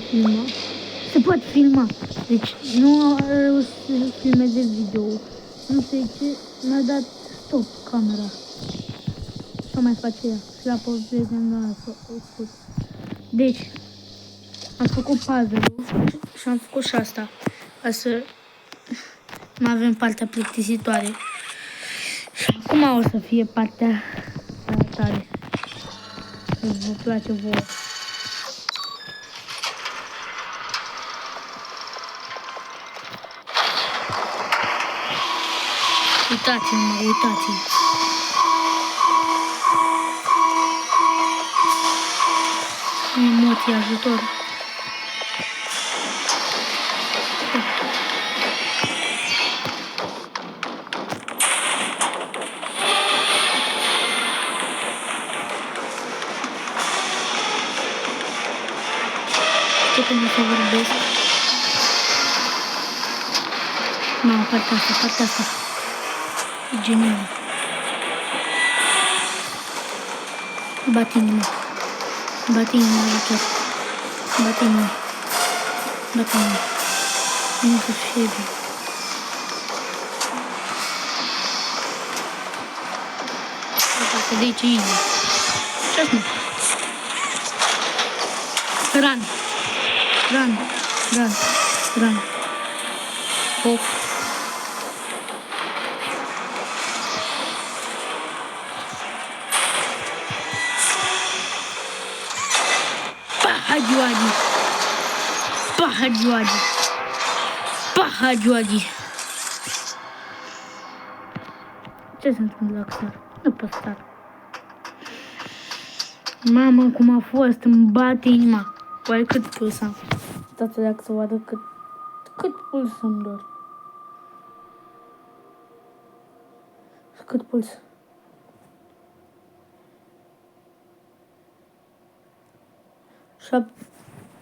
filma. Se poate filma. Deci nu reușit să filmeze video. Nu știu ce, mi-a dat stop camera. Ce mai face ea? Și la prieten a făcut. Deci, am făcut puzzle-ul și am făcut și asta. Ca să mai avem partea plictisitoare. Și acum o să fie partea tare. Să vă place vouă. Uitați-mă, uitați-mă. Emoții, ajutor. Știu că nu să vorbesc. Nu, partea asta. E genial. Bat inima, ajutor. Bat inima. Nu să fie bine. Uite, de aici e inima. Ce-ați mă? Ran. Hop. Pahagioagi. Ce se întâmplă cu sar? Nu pot sta. Mamă, cum a fost, îmi bate inima. Oare cât puls am? Uitați dacă să vadă cât puls îmi dor. Cât puls?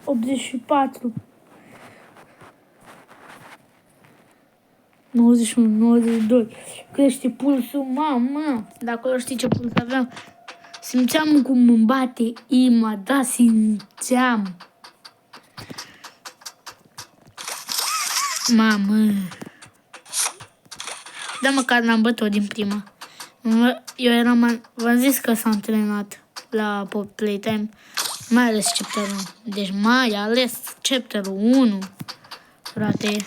84. 91, 92. Crește pulsul, mamă. Dacă știi ce puls aveam. Simțeam cum îmi bate inima, da, simțeam. Mamă. Da, măcar n-am bătut din prima. Eu eram, v-am zis că s-a antrenat la Pop Playtime. Mai ales chapterul 1. Deci mai ales chapterul 1. Frate.